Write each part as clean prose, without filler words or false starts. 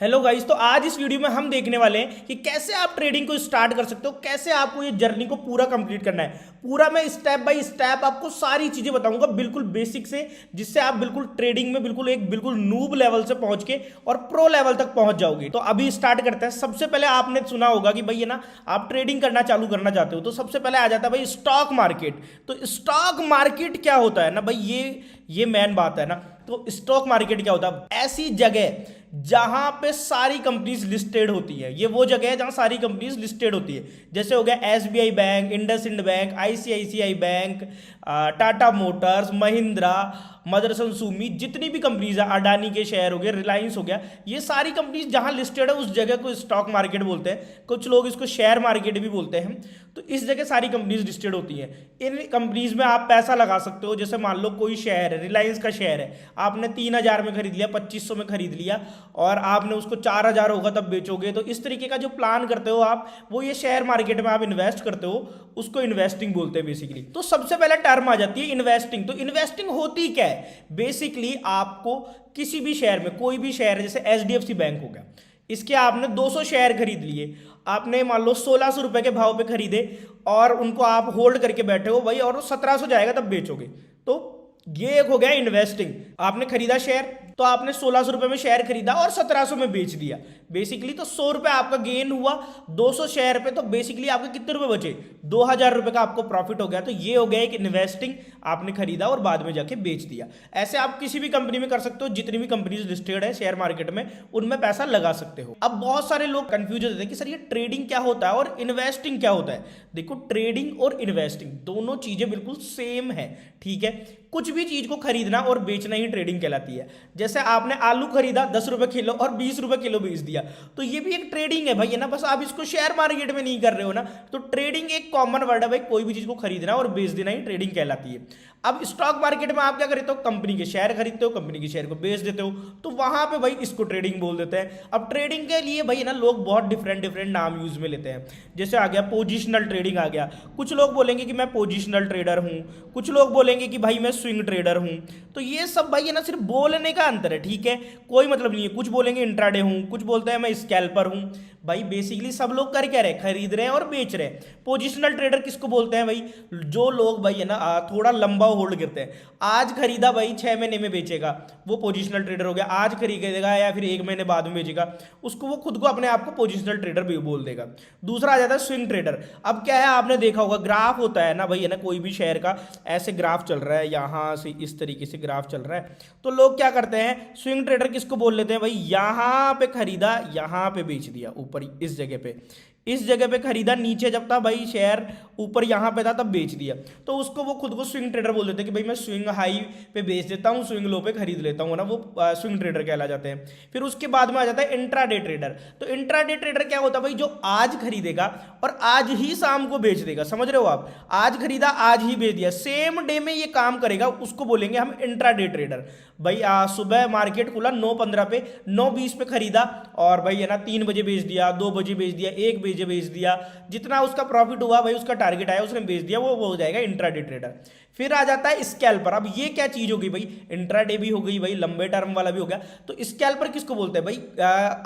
Hello guys, तो आज इस वीडियो में हम देखने वाले हैं कि कैसे आप ट्रेडिंग को स्टार्ट कर सकते हो, कैसे आपको ये जर्नी को पूरा कंप्लीट करना है। पूरा मैं स्टेप बाय स्टेप आपको सारी चीजें बताऊंगा बिल्कुल बेसिक से, जिससे आप बिल्कुल ट्रेडिंग में बिल्कुल नूब लेवल से पहुंच के और प्रो लेवल तक पहुंच जाओगे। तो अभी स्टार्ट करते हैं। सबसे पहले आपने सुना होगा कि भाई है ना, आप ट्रेडिंग करना चालू करना चाहते हो तो सबसे पहले आ जाता है भाई स्टॉक मार्केट। तो स्टॉक मार्केट क्या होता है ना भाई, ये मेन बात है ना। तो स्टॉक मार्केट क्या होता है? ऐसी जगह जहां पे सारी कंपनीज लिस्टेड होती है। ये वो जगह है जहां सारी कंपनीज लिस्टेड होती है। जैसे हो गया SBI bank, IndusInd bank, ICICI bank, Tata motors, Mahindra, Motherson Sumi, जितनी भी कंपनीज है, अडानी के शेयर हो गए, रिलायंस हो गया, ये सारी कंपनीज जहां लिस्टेड है उस जगह को स्टॉक मार्केट बोलते हैं। कुछ लोग इसको शेयर मार्केट भी बोलते हैं। तो इस जगह सारी कंपनीज लिस्टेड होती हैं। इन कंपनीज में आप पैसा लगा सकते हो। जैसे मान लो कोई शेयर है, रिलायंस का शेयर है, आपने 3,000 में खरीद लिया, 2500 में खरीद लिया और आपने उसको 4,000 होगा तब बेचोगे। तो इस तरीके का जो प्लान करते हो आप, वो ये शेयर मार्केट में आप इन्वेस्ट करते हो, उसको इन्वेस्टिंग बोलते हैं बेसिकली। तो सबसे पहले टर्म आ जाती है इन्वेस्टिंग। तो इन्वेस्टिंग होती क्या है? बेसिकली आपको किसी भी शेयर में, कोई भी शेयर जैसे एचडीएफसी बैंक हो गया, इसके आपने 200 शेयर खरीद लिए, आपने मान लो 1600 रुपए के भाव पे खरीदे और उनको आप होल्ड करके बैठे हो भाई, और 1700 जाएगा तब बेचोगे। तो ये एक हो गया इन्वेस्टिंग। आपने खरीदा शेयर, तो आपने 1600 रुपए में शेयर खरीदा और 1700 में बेच दिया। बेसिकली तो 100 रुपए आपका गेन हुआ 200 शेयर पे। तो बेसिकली आपके कितने रुपए बचे? 2000 रुपए का आपको प्रॉफिट हो गया। तो ये हो गया एक इन्वेस्टिंग। आपने खरीदा और बाद में जाके बेच दिया। ऐसे आप किसी भी कंपनी में कर सकते हो। जितनी भी कंपनीज लिस्टेड है शेयर मार्केट में, उनमें पैसा लगा सकते हो। अब बहुत सारे लोग कंफ्यूज होते हैं कि सर ये ट्रेडिंग क्या होता है और इन्वेस्टिंग क्या होता है। देखो, ट्रेडिंग और इन्वेस्टिंग दोनों चीजें बिल्कुल सेम है, ठीक है। कुछ भी चीज को खरीदना और बेचना ही ट्रेडिंग कहलाती है। जैसे आपने आलू खरीदा 10 रुपए किलो और 20 रुपए किलो बेच दिया, तो ये भी एक ट्रेडिंग है भाई, है ना। बस आप इसको शेयर मार्केट में नहीं कर रहे हो ना। तो ट्रेडिंग एक कॉमन वर्ड है भाई, कोई भी चीज को खरीदना और बेच देना ही ट्रेडिंग कहलाती है। अब स्टॉक मार्केट में आप क्या करते हो? कंपनी के शेयर खरीदते हो, कंपनी के शेयर को बेच देते हो, तो वहां पे भाई इसको ट्रेडिंग बोल देते हैं। अब ट्रेडिंग के लिए भाई है ना, लोग बहुत डिफरेंट डिफरेंट नाम यूज में लेते हैं। जैसे आ गया पोजिशनल ट्रेडिंग आ गया। कुछ लोग बोलेंगे कि मैं पोजिशनल ट्रेडर हूं, कुछ लोग बोलेंगे कि भाई मैं स्विंग ट्रेडर हूं। तो ये सब भाई है ना, सिर्फ बोलने का अंतर है, ठीक है। कोई मतलब नहीं है। कुछ बोलेंगे इंट्राडे हूं, कुछ बोलते हैं मैं स्कैल्पर हूं। भाई बेसिकली सब लोग कर क्या रहे? खरीद रहे हैं और बेच रहे हैं। पोजिशनल ट्रेडर किसको बोलते हैं भाई? जो लोग भाई है ना थोड़ा लंबा होल्ड करते हैं। आज खरीदा भाई 6 महीने में बेचेगा, वो पोजिशनल ट्रेडर हो गया। आज खरीदेगा या फिर 1 महीने बाद में बेचेगा, उसको वो खुद को अपने आप को पोजिशनल ट्रेडर भी बोल देगा। दूसरा आ जाता है स्विंग ट्रेडर। अब क्या है, आपने देखा होगा ग्राफ होता है ना भाई, है ना, कोई भी शेयर का ऐसे ग्राफ चल रहा है, यहां से इस तरीके से ग्राफ चल रहा है। तो लोग क्या करते हैं, स्विंग ट्रेडर किसको बोल लेते हैं भाई? यहां पे खरीदा, यहां पे बेच दिया, ऊपर इस जगह पे, इस जगह पे खरीदा, नीचे जब था भाई शेयर, ऊपर यहां पे था तब बेच दिया। तो उसको वो खुद को स्विंग ट्रेडर बोल देते हैं कि भाई मैं स्विंग हाई पे बेच देता हूं, स्विंग लो पे खरीद लेता हूं ना, वो स्विंग ट्रेडर कहला जाते हैं। फिर उसके बाद में आ जाता है इंट्राडे ट्रेडर। तो इंट्राडे ट्रेडर क्या होता है भाई? जो आज खरीदेगा और आज ही शाम को बेच देगा। समझ रहे हो आप? आज खरीदा, आज ही बेच दिया, सेम डे में ये काम करेगा, उसको बोलेंगे हम इंट्राडे ट्रेडर। भाई सुबह मार्केट खुला 9:15 पे, 9:20 पे खरीदा और भाई है ना 3 बजे बेच दिया, 2 बजे बेच दिया, 1 बजे बेच दिया। जितना उसका प्रॉफिट हुआ भाई, उसका टारगेट आया, उसने बेच दिया, वो हो जाएगा इंट्राडे ट्रेडर। फिर आ जाता है स्कैल्पर। अब ये क्या चीज होगी भाई? इंट्राडे भी हो गई भाई, लंबे टर्म वाला भी हो गया। तो स्कैल्पर किसको बोलते हैं भाई?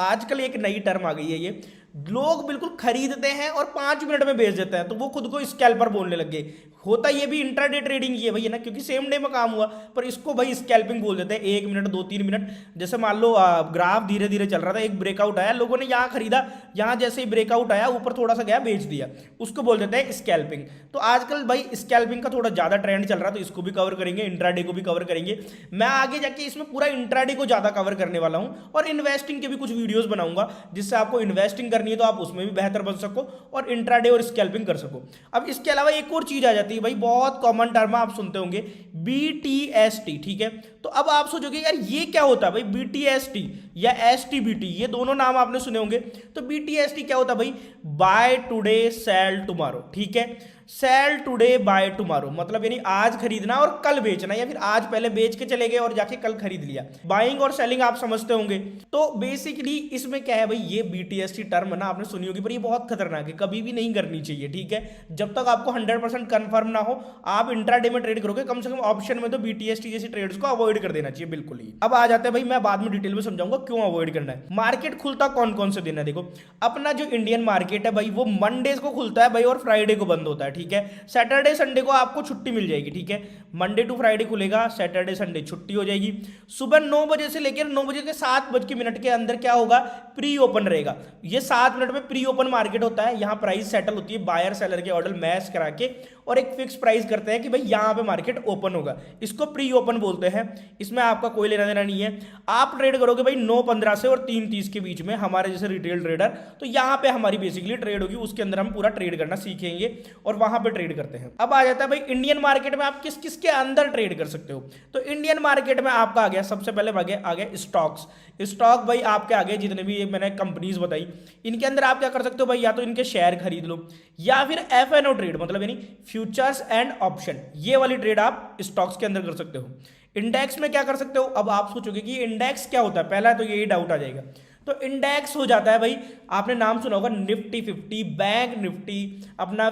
आजकल एक नई टर्म आ गई है, ये लोग बिल्कुल खरीदते हैं और 5 मिनट में बेच देते हैं, तो वो खुद को स्कैल्पर बोलने लग गए। होता ये भी इंट्राडे ट्रेडिंग ही है भाई, है ना, क्योंकि सेम डे में काम हुआ, पर इसको भाई स्कैल्पिंग बोल देते हैं। 1 मिनट, 2-3 मिनट। जैसे मान लो ग्राफ धीरे धीरे चल रहा था, एक ब्रेकआउट आया, लोगों ने यहाँ खरीदा, यहाँ जैसे ही ब्रेकआउट आया ऊपर थोड़ा सा गया, बेच दिया, उसको बोल देते हैं स्कैल्पिंग। तो आजकल भाई स्कैल्पिंग का थोड़ा ज्यादा ट्रेंड चल रहा है, तो इसको भी कवर करेंगे, इंट्राडे को भी कवर करेंगे। मैं आगे जाके इसमें पूरा इंट्राडे को ज्यादा कवर करने वाला हूं और इन्वेस्टिंग के भी कुछ वीडियोस बनाऊंगा, जिससे आपको इन्वेस्टिंग करनी है तो आप उसमें भी बेहतर बन सको और इंट्राडे और स्कैल्पिंग कर सको। अब इसके अलावा एक और चीज आ जाती है भाई, बहुत कॉमन टर्म आप सुनते होंगे, BTST, ठीक है। तो अब आप सोचोगे यार ये क्या होता है भाई? BTST या STBT, ये दोनों नाम आपने सुने होंगे। तो BTST क्या होता है भाई? बाय टुडे सेल टुमारो, ठीक है। सेल टुडे बाय टुमारो मतलब यानी आज खरीदना और कल बेचना, या फिर आज पहले बेच के चले गए और जाके कल खरीद लिया। बाइंग और सेलिंग आप समझते होंगे। तो बेसिकली इसमें क्या है भाई, ये BTST टर्म है ना, आपने सुनी होगी, पर ये बहुत खतरनाक है, कभी भी नहीं करनी चाहिए, ठीक है। जब तक आपको 100% कंफर्म ना हो, आप इंट्राडे में ट्रेड करोगे, कम से कम ऑप्शन में तो BTST जैसी ट्रेड्स को अवॉइड अवॉइड कर देना चाहिए बिल्कुल ही। अब आ जाते हैं भाई, मैं बाद में डिटेल में समझाऊंगा क्यों अवॉइड करना है। मार्केट खुलता कौन कौन से दिन है, देखो अपना जो इंडियन मार्केट है भाई वो मंडे को खुलता है भाई और फ्राइडे को बंद होता है, ठीक है। सैटरडे संडे को आपको छुट्टी मिल जाएगी, ठीक है। मंडे टू फ्राइडे खुलेगा, सैटरडे संडे छुट्टी हो जाएगी। सुबह 9 बजे से लेकर 9 बजे के 7 के अंदर क्या होगा, प्री ओपन रहेगा। ये 7 मिनट में प्री ओपन मार्केट होता है, यहाँ प्राइस सेटल होती है, बायर सेलर के ऑर्डर मैच करा के और एक फिक्स प्राइस करते हैं कि भाई यहाँ पे मार्केट ओपन होगा, इसको प्री ओपन बोलते हैं। इसमें आपका कोई लेना देना नहीं है। आप ट्रेड करोगे भाई 9:15 से और 3:30 के बीच में, हमारे जैसे रिटेल ट्रेडर, तो यहाँ पे हमारी बेसिकली ट्रेड होगी, उसके अंदर हम पूरा ट्रेड करना सीखेंगे और वहां पे ट्रेड करते हैं। अब आ जाता है भाई इंडियन मार्केट में आप किस किस के अंदर ट्रेड कर सकते हो। तो इंडियन मार्केट में आपका आ गया, सबसे पहले आ गया स्टॉक्स। स्टॉक भाई आपके आगे जितने भी मैंने कंपनीज बताई, इनके अंदर आप क्या कर सकते हो भाई, या तो इनके शेयर खरीद लो या फिर एफएनओ ट्रेड, मतलब यानी फ्यूचर्स एंड ऑप्शन, ये वाली ट्रेड आप स्टॉक्स के अंदर कर सकते हो। इंडेक्स में क्या कर सकते हो, अब आप सोचोगे कि इंडेक्स क्या होता है, पहला तो यही डाउट आ जाएगा। तो इंडेक्स हो जाता है भाई, आपने नाम सुना होगा निफ्टी 50, बैंक निफ्टी, अपना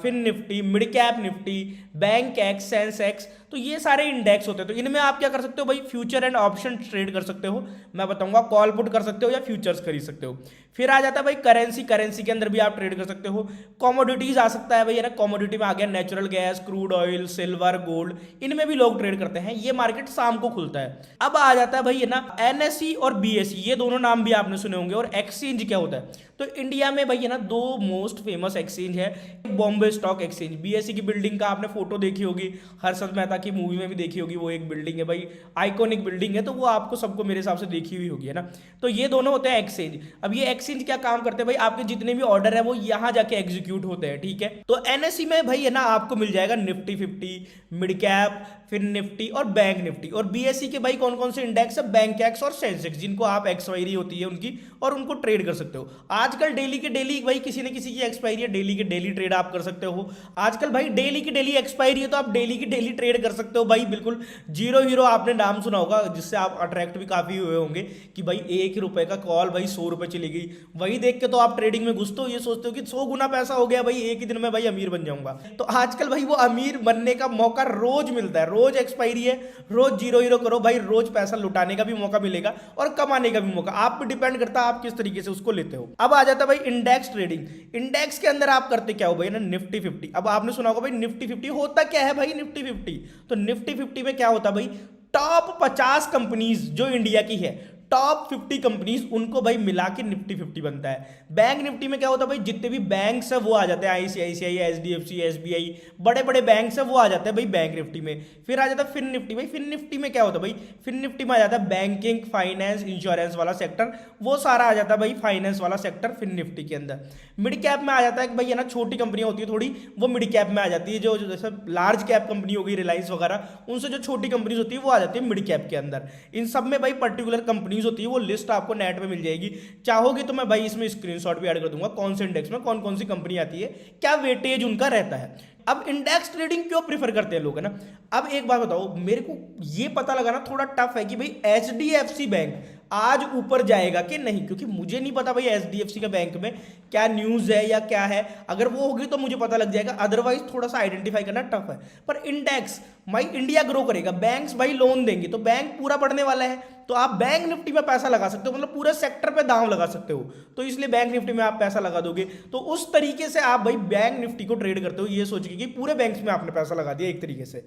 fin Nifty, mid cap Nifty, Bankex, Sensex, तो ये सारे इंडेक्स होते हैं। तो इनमें आप क्या कर सकते हो भाई, फ्यूचर एंड ऑप्शन ट्रेड कर सकते हो, मैं बताऊंगा, कॉल पुट कर सकते हो या फ्यूचर्स खरीद सकते हो। फिर आ जाता है भाई करेंसी, करेंसी के अंदर भी आप ट्रेड कर सकते हो। कॉमोडिटीज आ सकता है भाई, है ना, कॉमोडिटी में आ गया natural gas, crude oil, silver, gold, इनमें भी लोग ट्रेड करते हैं। ये मार्केट शाम को खुलता है। अब आ जाता है भाई, है ना, एनएसई और बीएसई, ये दोनों नाम भी आपने सुने होंगे। और एक्सचेंज क्या होता है, तो इंडिया में भाई है ना 2 मोस्ट फेमस एक्सचेंज है, बॉम्बे स्टॉक एक्सचेंज, बीएसई की बिल्डिंग का आपने फोटो देखी होगी, हर्षद मेहता की मूवी में भी देखी होगी, वो एक बिल्डिंग है भाई, आइकॉनिक बिल्डिंग है, तो वो आपको सबको मेरे हिसाब से देखी हुई होगी, है ना। तो ये दोनों होते हैं एक्सचेंज। अब ये एक्सचेंज क्या काम करते हैं भाई, आपके जितने भी ऑर्डर है वो यहाँ जाके एग्जीक्यूट होते हैं, ठीक है। तो एनएसई में भाई है ना आपको मिल जाएगा निफ्टी 50, मिड कैप, फिर निफ्टी और बैंक निफ्टी। और बीएसई के भाई कौन कौन से इंडेक्स है, बैंक एक्स और सेंसेक्स, जिनको आप एक्सपायरी होती है उनकी और उनको ट्रेड कर सकते हो। आजकल डेली के डेली भाई किसी न किसी की एक्सपायरी है, डेली के डेली ट्रेड आप कर सकते हो। आजकल भाई डेली की डेली एक्सपायरी है, तो आप डेली की डेली ट्रेड कर सकते हो भाई, बिल्कुल जीरो हीरो, आपने नाम सुना होगा, जिससे आप अट्रैक्ट भी काफी हुए होंगे कि भाई 1 रुपए का कॉल भाई 100 रुपए चली गई। वही देख के तो आप ट्रेडिंग में घुसते हो, ये सोचते हो कि 100 गुना पैसा हो गया भाई, एक ही दिन में भाई अमीर बन जाऊंगा। तो आजकल भाई वो अमीर बनने का मौका रोज मिलता है, रोज एक्सपायरी है, रोज जीरो हीरो करो भाई, रोज पैसा लुटाने का भी मौका मिलेगा और कमाने का भी मौका, आप पे डिपेंड करता है आप किस तरीके से उसको लेते हो। अब आ जाता है भाई इंडेक्स ट्रेडिंग। इंडेक्स के अंदर आप करते क्या हो भाई ना, निफ्टी 50। अब आपने सुना होगा भाई निफ्टी 50 होता क्या है भाई, निफ्टी 50, तो निफ्टी 50 में क्या होता है भाई, टॉप 50 कंपनीज जो इंडिया की है, टॉप 50 कंपनीज, उनको भाई मिला के निफ्टी 50 बनता है। बैंक निफ्टी में क्या होता है भाई, जितने भी बैंक्स है वो आ जाते हैं, आईसीआईसीआई, एचडीएफसी, एसबीआई, बड़े बड़े बैंक्स है वो आ जाते हैं भाई बैंक निफ्टी में। फिर आ जाता है फिन निफ्टी। भाई फिन निफ्टी में क्या होता है भाई, फिन निफ्टी में आ जाता है बैंकिंग, फाइनेंस, इंश्योरेंस वाला सेक्टर, वो सारा आ जाता है भाई फाइनेंस वाला सेक्टर फिन निफ्टी के अंदर। मिड कैप में आ जाता है कि भाई है ना छोटी कंपनियां होती है थोड़ी, वो मिड कैप में आ जाती है, जो जैसे लार्ज कैप कंपनी हो गई रिलायंस वगैरह, उनसे जो छोटी कंपनीज होती है वो आ जाती है मिड कैप के अंदर। इन सब में भाई पर्टिकुलर कंपनीज होती है, वो लिस्ट आपको नेट में मिल जाएगी, चाहोगे तो मैं भाई इसमें स्क्रीनशॉट भी ऐड कर दूंगा, कौन से इंडेक्स में कौन कौन सी कंपनी आती है, क्या वेटेज उनका रहता है। अब इंडेक्स ट्रेडिंग क्यों प्रीफर करते हैं लोग, है ना। अब एक बात बताओ, मेरे को ये पता लगाना थोड़ा टफ है कि भाई एचडीएफसी बैंक आज ऊपर जाएगा कि नहीं, क्योंकि मुझे नहीं पता भाई एचडीएफसी का बैंक में क्या न्यूज़ है या क्या है। अगर वो होगी तो मुझे पता लग जाएगा, अदरवाइज थोड़ा सा आइडेंटिफाई करना टफ है। पर इंडेक्स भाई इंडिया ग्रो करेगा, बैंक्स भाई लोन देंगे, तो बैंक पूरा बढ़ने वाला है, तो आप बैंक निफ्टी में पैसा लगा सकते हो, मतलब पूरे सेक्टर पे दांव लगा सकते हो, तो इसलिए बैंक निफ्टी में आप पैसा लगा दोगे। तो उस तरीके से आप भाई बैंक निफ्टी को ट्रेड करते हो, ये सोच के कि पूरे बैंक्स में आपने पैसा लगा दिया एक तरीके से।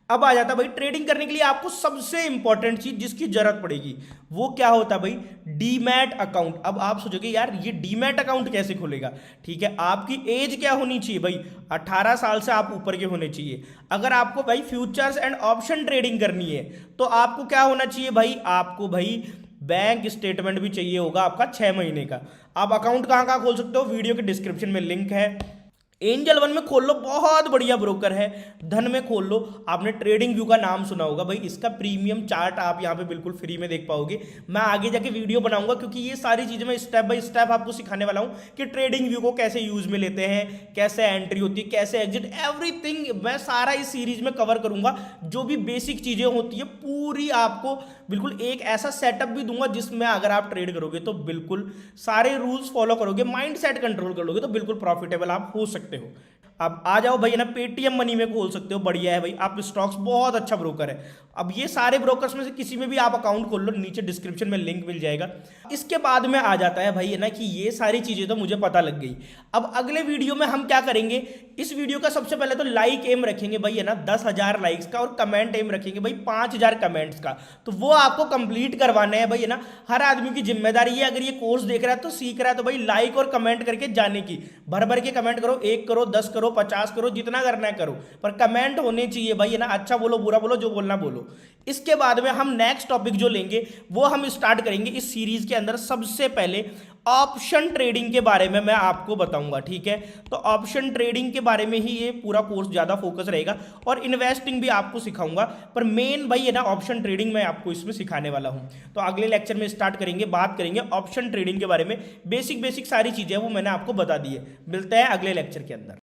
अब आ जाता है भाई ट्रेडिंग करने के लिए आपको सबसे इंपॉर्टेंट चीज जिसकी जरूरत पड़ेगी, वो क्या होता है भाई, डीमैट अकाउंट। अब आप सोचोगे यार ये डीमैट अकाउंट कैसे खुलेगा, ठीक है, आपकी एज क्या होनी चाहिए भाई, 18 साल से आप ऊपर के होने चाहिए। अगर आपको भाई फ्यूचर्स एंड ऑप्शन ट्रेडिंग करनी है तो आपको क्या होना चाहिए भाई, आपको भाई बैंक स्टेटमेंट भी चाहिए होगा आपका 6 महीने का। आप अकाउंट कहाँ कहाँ खोल सकते हो, वीडियो के डिस्क्रिप्शन में लिंक है, एंजल वन में खोल लो, बहुत बढ़िया ब्रोकर है, धन में खोल लो, आपने ट्रेडिंग व्यू का नाम सुना होगा भाई, इसका प्रीमियम चार्ट आप यहाँ पे बिल्कुल फ्री में देख पाओगे। मैं आगे जाके वीडियो बनाऊंगा क्योंकि ये सारी चीजें मैं स्टेप बाय स्टेप आपको सिखाने वाला हूँ कि ट्रेडिंग व्यू को कैसे यूज में लेते हैं, कैसे एंट्री होती है, कैसे एग्जिट, एवरीथिंग मैं सारा इस सीरीज में कवर करूंगा। जो भी बेसिक चीजें होती है पूरी आपको बिल्कुल एक ऐसा सेटअप भी दूंगा जिसमें अगर आप ट्रेड करोगे तो बिल्कुल सारे रूल्स फॉलो करोगे, माइंड सेट कंट्रोल कर लोगे तो बिल्कुल प्रॉफिटेबल आप हो सकते हो। अब आ जाओ भाई ना, पेटीएम मनी में खोल सकते हो, बढ़िया है भाई, आप स्टॉक्स बहुत अच्छा ब्रोकर है, अब ये सारे ब्रोकर्स में से किसी में भी आप अकाउंट खोल लो, नीचे डिस्क्रिप्शन में लिंक मिल जाएगा। इसके बाद में आ जाता है भाई है ना कि ये सारी चीजें तो मुझे पता लग गई। अब अगले वीडियो में हम क्या करेंगे, इस वीडियो का सबसे पहले तो लाइक एम रखेंगे भाई है ना 10,000 लाइक्स का, और कमेंट एम रखेंगे भाई 5,000 कमेंट्स का। तो वो आपको कंप्लीट करवाना है भाई है ना, हर आदमी की जिम्मेदारी है। अगर ये कोर्स देख रहा है तो सीख रहा है तो भाई लाइक और कमेंट करके जाने की, भर भर के कमेंट करो, 1 करो, 10 करो, 50 करो, जितना करना है करो, पर कमेंट होने चाहिए भाई है ना। अच्छा बोलो, बुरा बोलो, जो बोलना बोलो। इसके बाद में हम नेक्स्ट टॉपिक जो लेंगे वो हम स्टार्ट करेंगे इस सीरीज के अंदर। सबसे पहले ऑप्शन ट्रेडिंग के बारे में मैं आपको बताऊंगा, ठीक है। तो ऑप्शन ट्रेडिंग के बारे में ही ये पूरा कोर्स ज्यादा फोकस रहेगा, और इन्वेस्टिंग भी आपको सिखाऊंगा, पर मेन भाई है ना ऑप्शन ट्रेडिंग मैं आपको इसमें सिखाने वाला हूं। तो अगले लेक्चर में स्टार्ट करेंगे, बात करेंगे ऑप्शन ट्रेडिंग के बारे में। बेसिक बेसिक सारी चीजें वो मैंने आपको बता दी है। मिलते हैं अगले लेक्चर के अंदर।